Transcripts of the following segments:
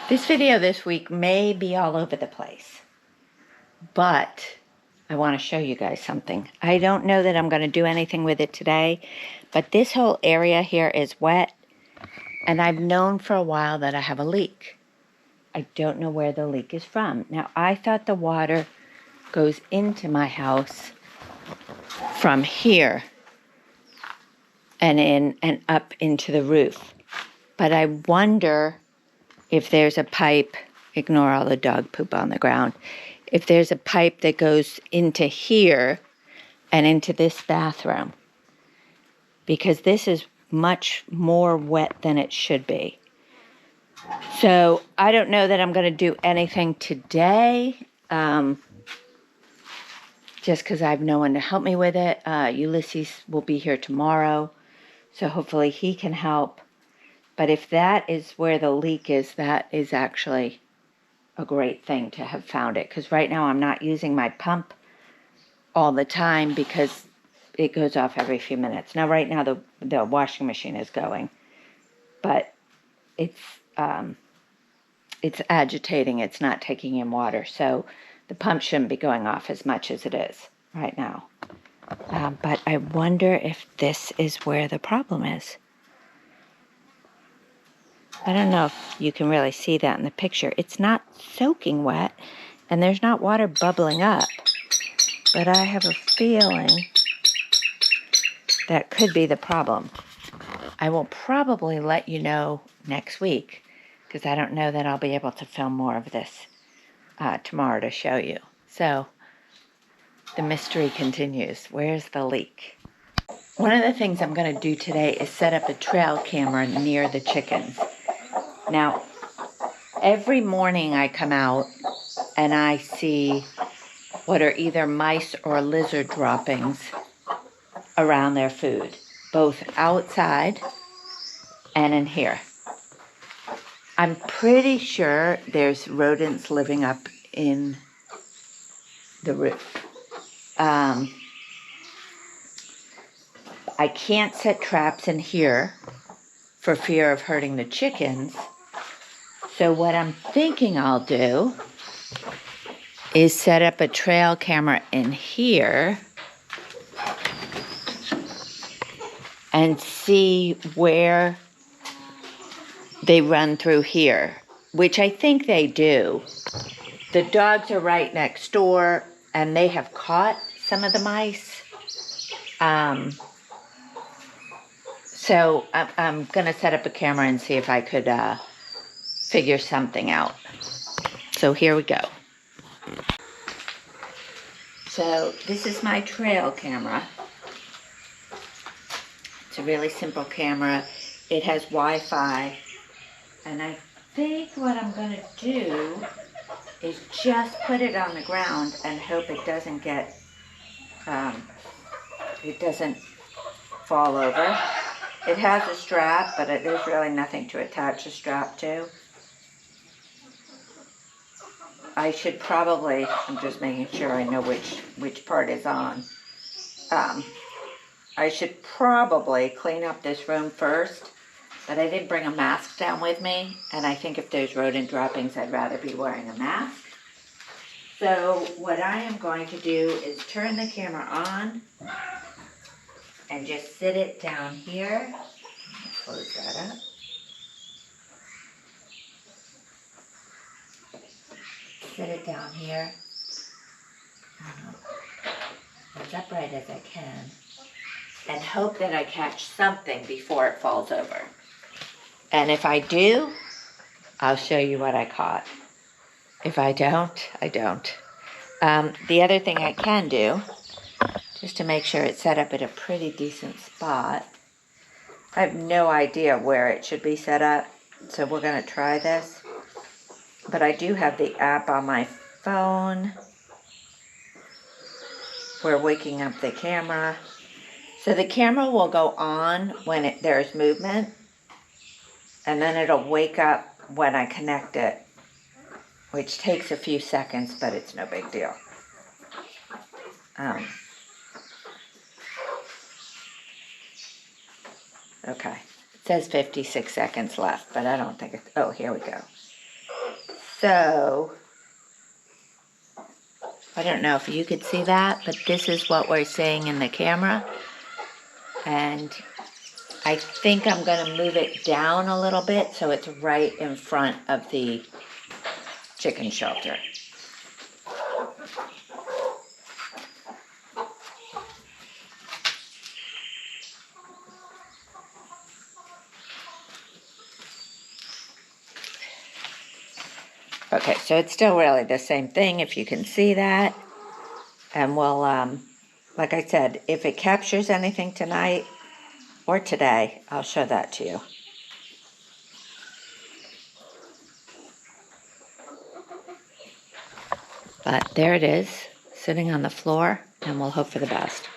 This video this week may be all over the place, but I want to show you guys something. I don't know that I'm going to do anything with it today, but this whole area here is wet, and I've known for a while that I have a leak. I don't know where the leak is from. Now, I thought the water goes into my house from here and in and up into the roof, but I wonder if there's a pipe, ignore all the dog poop on the ground, if there's a pipe that goes into here and into this bathroom, because this is much more wet than it should be. So I don't know that I'm going to do anything today, just because I have no one to help me with it. Ulysses will be here tomorrow, so hopefully he can help. But if that is where the leak is, that is actually a great thing to have found it. Because right now I'm not using my pump all the time because it goes off every few minutes. Now right now the washing machine is going, but it's agitating. It's not taking in water. So the pump shouldn't be going off as much as it is right now. But I wonder if this is where the problem is. I don't know if you can really see that in the picture. It's not soaking wet, and there's not water bubbling up. But I have a feeling that could be the problem. I will probably let you know next week, because I don't know that I'll be able to film more of this tomorrow to show you. So the mystery continues. Where's the leak? One of the things I'm going to do today is set up a trail camera near the chickens. Now, every morning I come out and I see what are either mice or lizard droppings around their food, both outside and in here. I'm pretty sure there's rodents living up in the roof. I can't set traps in here for fear of hurting the chickens. So what I'm thinking I'll do is set up a trail camera in here and see where they run through here, which I think they do. The dogs are right next door, and they have caught some of the mice. So I'm going to set up a camera and see if I could figure something out. So here we go. So this is my trail camera. It's a really simple camera. It has Wi-Fi. And I think what I'm going to do is just put it on the ground and hope it doesn't fall over. It has a strap, but there's really nothing to attach a strap to. I should probably, I'm just making sure I know which part is on. I should probably clean up this room first, but I didn't bring a mask down with me, and I think if there's rodent droppings, I'd rather be wearing a mask. So what I am going to do is turn the camera on and just sit it down here. Close that up. Sit it down here. As upright as I can. And hope that I catch something before it falls over. And if I do, I'll show you what I caught. If I don't, I don't. The other thing I can do, just to make sure it's set up at a pretty decent spot, I have no idea where it should be set up, so we're going to try this. But I do have the app on my phone. We're waking up the camera. So the camera will go on when there's movement, and then it'll wake up when I connect it, which takes a few seconds, but it's no big deal. Okay, it says 56 seconds left, but I don't think it's, oh, here we go. So, I don't know if you could see that, but this is what we're seeing in the camera. And I think I'm going to move it down a little bit so it's right in front of the chicken shelter. Okay, so it's still really the same thing, if you can see that. And we'll, like I said, if it captures anything tonight or today, I'll show that to you. But there it is, sitting on the floor, and we'll hope for the best.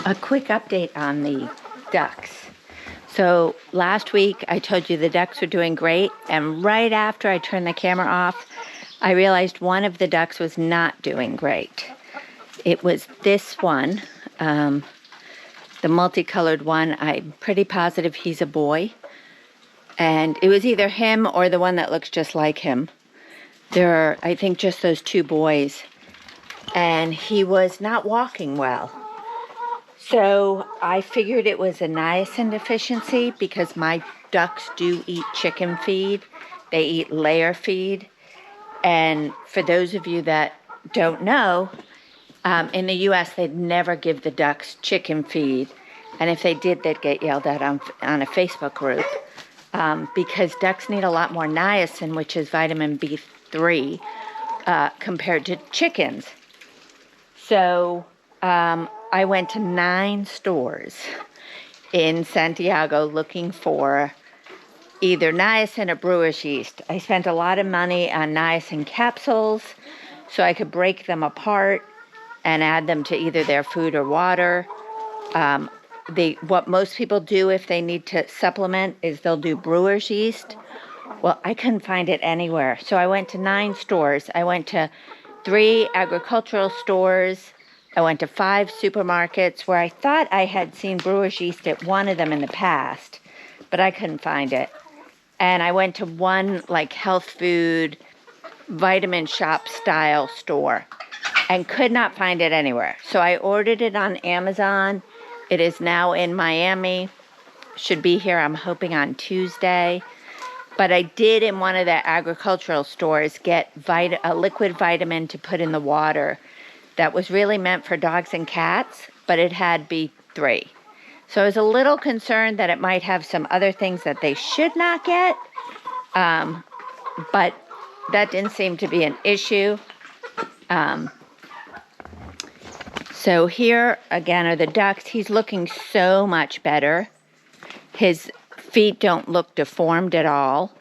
A quick update on the ducks. So last week I told you the ducks were doing great, and right after I turned the camera off, I realized one of the ducks was not doing great. It was this one, the multicolored one. I'm pretty positive he's a boy. And it was either him or the one that looks just like him. There are, I think, just those two boys. And he was not walking well. So I figured it was a niacin deficiency because my ducks do eat chicken feed. They eat layer feed. And for those of you that don't know, in the U.S., they'd never give the ducks chicken feed. And if they did, they'd get yelled at on a Facebook group because ducks need a lot more niacin, which is vitamin B3, compared to chickens. So I went to 9 stores in Santiago looking for either niacin or brewer's yeast. I spent a lot of money on niacin capsules so I could break them apart and add them to either their food or water. What most people do if they need to supplement is they'll do brewer's yeast. Well, I couldn't find it anywhere. So I went to 9 stores. I went to 3 agricultural stores. I went to 5 supermarkets where I thought I had seen brewer's yeast at one of them in the past, but I couldn't find it. And I went to one like health food, vitamin shop style store and could not find it anywhere. So I ordered it on Amazon. It is now in Miami. Should be here, I'm hoping, on Tuesday. But I did in one of the agricultural stores get a liquid vitamin to put in the water that was really meant for dogs and cats, but it had B3. So I was a little concerned that it might have some other things that they should not get, but that didn't seem to be an issue. So here again are the ducks. He's looking so much better. His feet don't look deformed at all.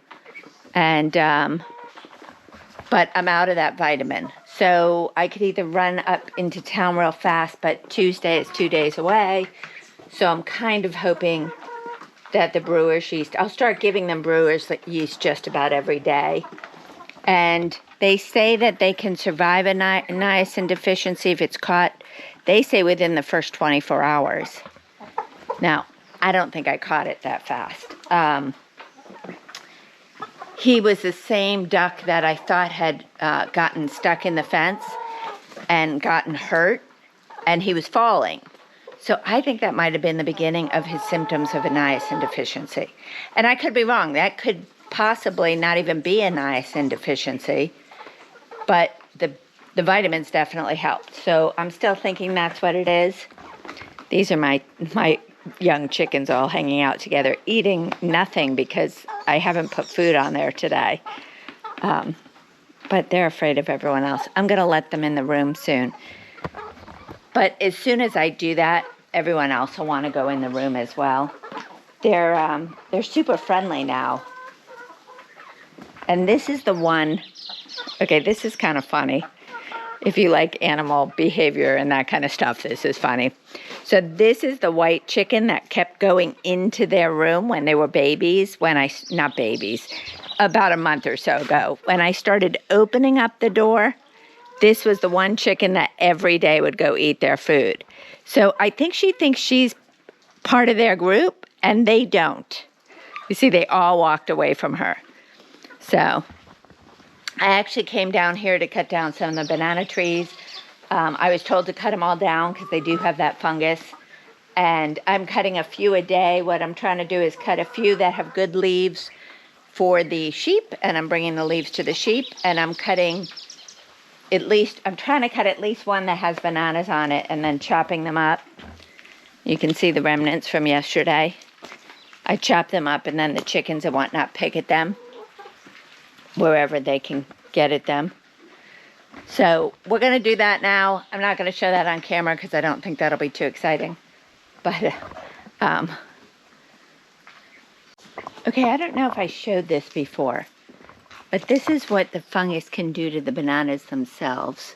And but I'm out of that vitamin. So I could either run up into town real fast, but Tuesday is 2 days away. So I'm kind of hoping that the brewer's yeast, I'll start giving them brewer's yeast just about every day. And they say that they can survive a niacin deficiency if it's caught, they say within the first 24 hours. Now, I don't think I caught it that fast. He was the same duck that I thought had gotten stuck in the fence and gotten hurt, and he was falling. So I think that might have been the beginning of his symptoms of a niacin deficiency. And I could be wrong. That could possibly not even be a niacin deficiency, but the vitamins definitely helped. So I'm still thinking that's what it is. These are my young chickens all hanging out together, eating nothing because I haven't put food on there today. But they're afraid of everyone else. I'm going to let them in the room soon. But as soon as I do that, everyone else will want to go in the room as well. They're super friendly now. And this is the one, okay, this is kind of funny. If you like animal behavior and that kind of stuff, this is funny. So this is the white chicken that kept going into their room when they were babies, not babies, about a month or so ago. When I started opening up the door, this was the one chicken that every day would go eat their food. So I think she thinks she's part of their group, and they don't. You see, they all walked away from her. So I actually came down here to cut down some of the banana trees. I was told to cut them all down because they do have that fungus. And I'm cutting a few a day. What I'm trying to do is cut a few that have good leaves for the sheep, and I'm bringing the leaves to the sheep, and I'm trying to cut at least one that has bananas on it and then chopping them up. You can see the remnants from yesterday. I chop them up, and then the chickens and whatnot pick at them wherever they can get at them. So we're going to do that now. I'm not going to show that on camera because I don't think that'll be too exciting. But, okay, I don't know if I showed this before, but this is what the fungus can do to the bananas themselves.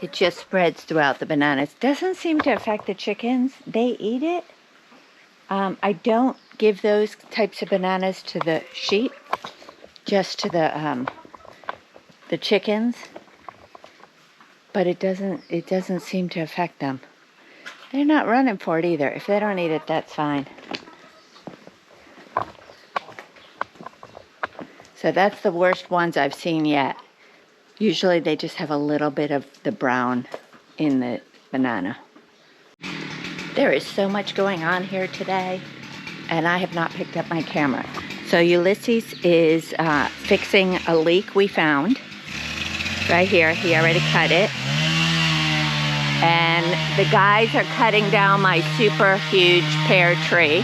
It just spreads throughout the bananas. Doesn't seem to affect the chickens. They eat it. I don't give those types of bananas to the sheep, just to the chickens. But it doesn't seem to affect them. They're not running for it either. If they don't eat it, that's fine. So that's the worst ones I've seen yet. Usually they just have a little bit of the brown in the banana. There is so much going on here today, and I have not picked up my camera. So Ulysses is fixing a leak we found right here. He already cut it. And the guys are cutting down my super huge pear tree.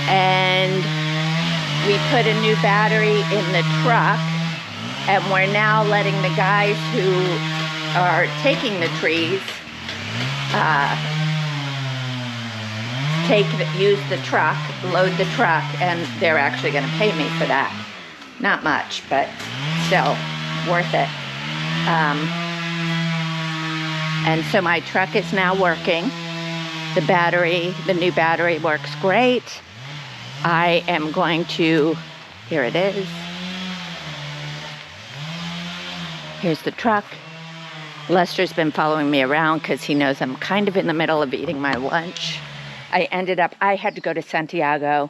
And we put a new battery in the truck, and we're now letting the guys who are taking the trees use the truck, load the truck, and they're actually going to pay me for that. Not much, but still worth it. And so my truck is now working. The new battery works great. I am going to, here it is. Here's the truck. Lester's been following me around because he knows I'm kind of in the middle of eating my lunch. I had to go to Santiago.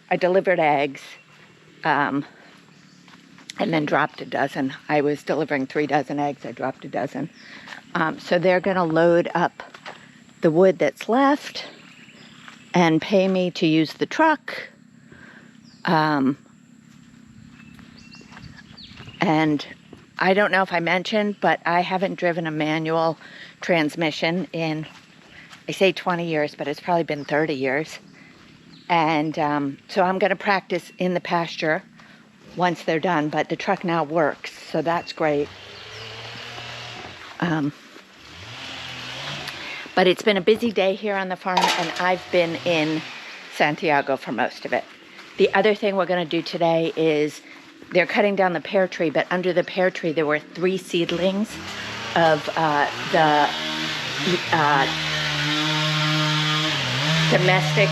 I delivered eggs, and then dropped a dozen. I was delivering 3 dozen eggs. I dropped a dozen. So they're going to load up the wood that's left and pay me to use the truck. And I don't know if I mentioned, but I haven't driven a manual transmission in, I say 20 years, but it's probably been 30 years. And so I'm going to practice in the pasture once they're done, but the truck now works, so that's great. But it's been a busy day here on the farm, and I've been in Santiago for most of it. The other thing we're going to do today is they're cutting down the pear tree, but under the pear tree there were 3 seedlings of the domestic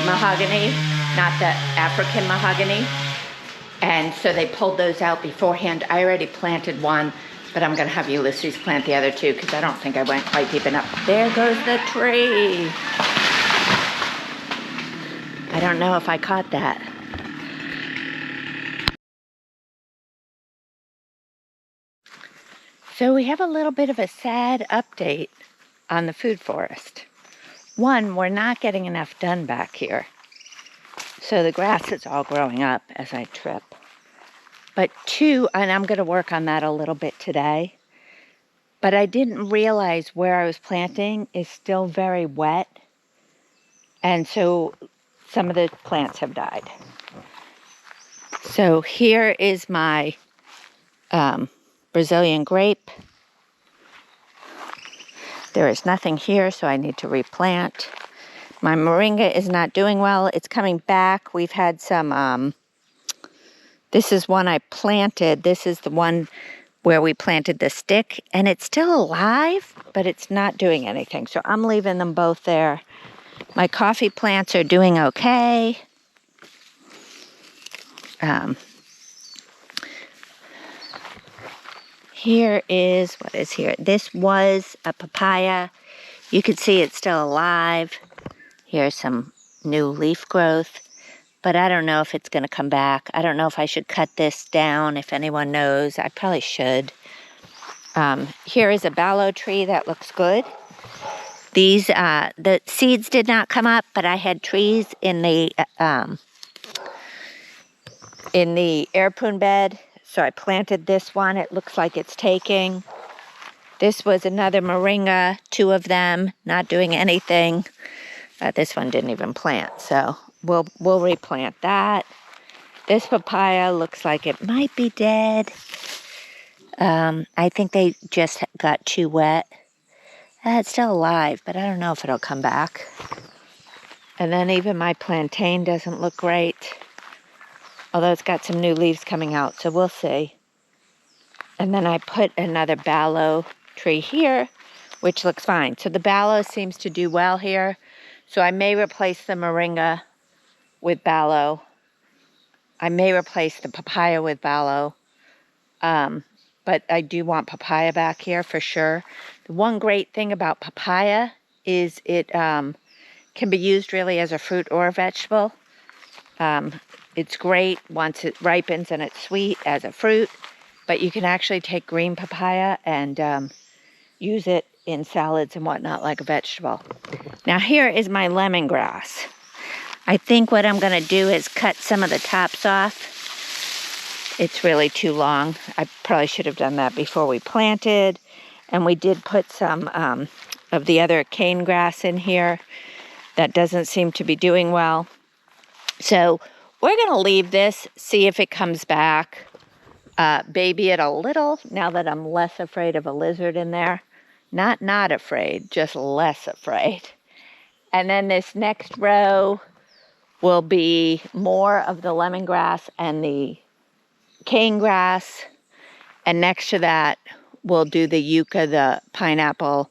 mahogany, not the African mahogany. And so they pulled those out beforehand. I already planted one, but I'm going to have Ulysses plant the other 2 because I don't think I went quite deep enough. There goes the tree. I don't know if I caught that. So we have a little bit of a sad update on the food forest. 1, we're not getting enough done back here. So the grass is all growing up as I trip. But 2, and I'm going to work on that a little bit today, but I didn't realize where I was planting is still very wet. And so some of the plants have died. So here is my Brazilian grape. There is nothing here, so I need to replant. My moringa is not doing well. It's coming back. We've had some, this is one I planted. This is the one where we planted the stick, and it's still alive, but it's not doing anything. So I'm leaving them both there. My coffee plants are doing okay. Here is, what is here? This was a papaya. You can see it's still alive. Here's some new leaf growth. but I don't know if it's going to come back. I don't know if I should cut this down. If anyone knows, I probably should. Here is a ballow tree that looks good. These, the seeds did not come up, but I had trees in the air prune bed, so I planted this one. It looks like it's taking. This was another moringa, 2 of them, not doing anything. This one didn't even plant, so we'll replant that. This papaya looks like it might be dead. I think they just got too wet. It's still alive, but I don't know if it'll come back. And then even my plantain doesn't look great, although it's got some new leaves coming out, so we'll see. And then I put another ballow tree here, which looks fine. So the ballow seems to do well here. So I may replace the moringa with ballow. I may replace the papaya with ballow. But I do want papaya back here for sure. The one great thing about papaya is it can be used really as a fruit or a vegetable. It's great once it ripens and it's sweet as a fruit, but you can actually take green papaya and use it in salads and whatnot like a vegetable. Now here is my lemongrass. I think what I'm going to do is cut some of the tops off. It's really too long. I probably should have done that before we planted. And we did put some of the other cane grass in here. That doesn't seem to be doing well. So we're going to leave this, see if it comes back. Baby it a little now that I'm less afraid of a lizard in there. Not afraid, just less afraid. And then this next row will be more of the lemongrass and the cane grass, and next to that we'll do the yucca, the pineapple,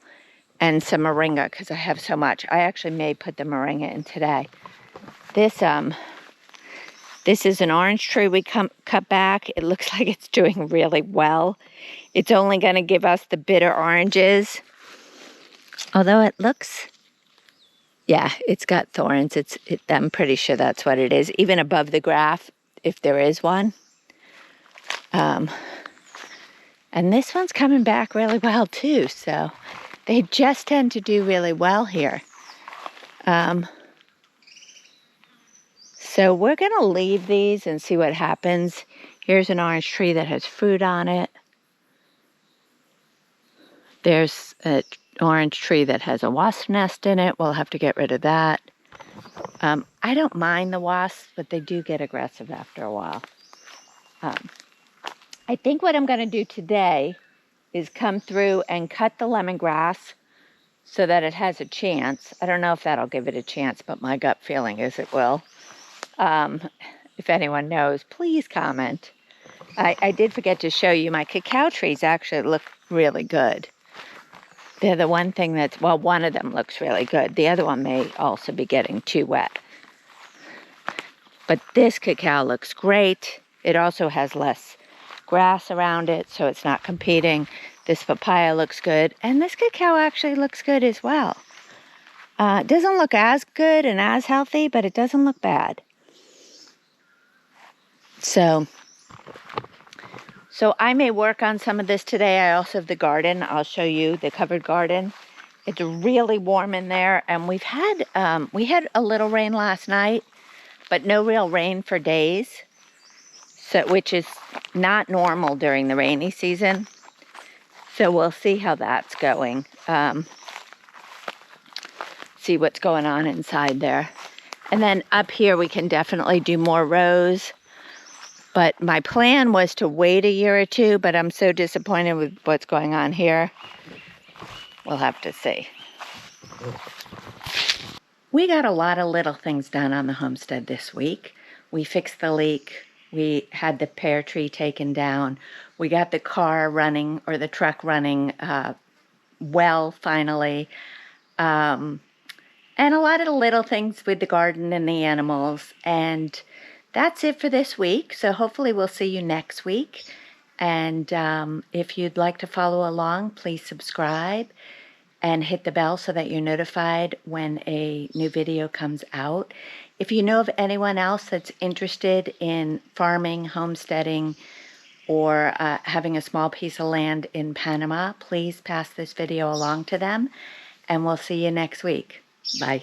and some moringa because I have so much. I actually may put the moringa in today. This is an orange tree we cut back. It looks like it's doing really well. It's only going to give us the bitter oranges, although it looks, yeah, it's got thorns. I'm pretty sure that's what it is, even above the graft, if there is one. And this one's coming back really well too, so they just tend to do really well here. So we're going to leave these and see what happens. Here's an orange tree that has fruit on it. There's an orange tree that has a wasp nest in it. We'll have to get rid of that. I don't mind the wasps, but they do get aggressive after a while. I think what I'm going to do today is come through and cut the lemongrass so that it has a chance. I don't know if that'll give it a chance, but my gut feeling is it will. If anyone knows, please comment. I did forget to show you my cacao trees actually look really good. They're the one thing that's, well, one of them looks really good. The other one may also be getting too wet. But this cacao looks great. It also has less grass around it, so it's not competing. This papaya looks good, and this cacao actually looks good as well. It doesn't look as good and as healthy, but it doesn't look bad. So I may work on some of this today. I also have the garden. I'll show you the covered garden. It's really warm in there, and we had a little rain last night, but no real rain for days. So, which is not normal during the rainy season. So we'll see how that's going. See what's going on inside there. And then up here we can definitely do more rows. But my plan was to wait a year or two, but I'm so disappointed with what's going on here. We'll have to see. We got a lot of little things done on the homestead this week. We fixed the leak. We had the pear tree taken down. We got the car running, or the truck running well, finally. And a lot of the little things with the garden and the animals. And that's it for this week. So hopefully we'll see you next week. And if you'd like to follow along, please subscribe and hit the bell so that you're notified when a new video comes out. If you know of anyone else that's interested in farming, homesteading, or having a small piece of land in Panama, please pass this video along to them, and we'll see you next week. Bye.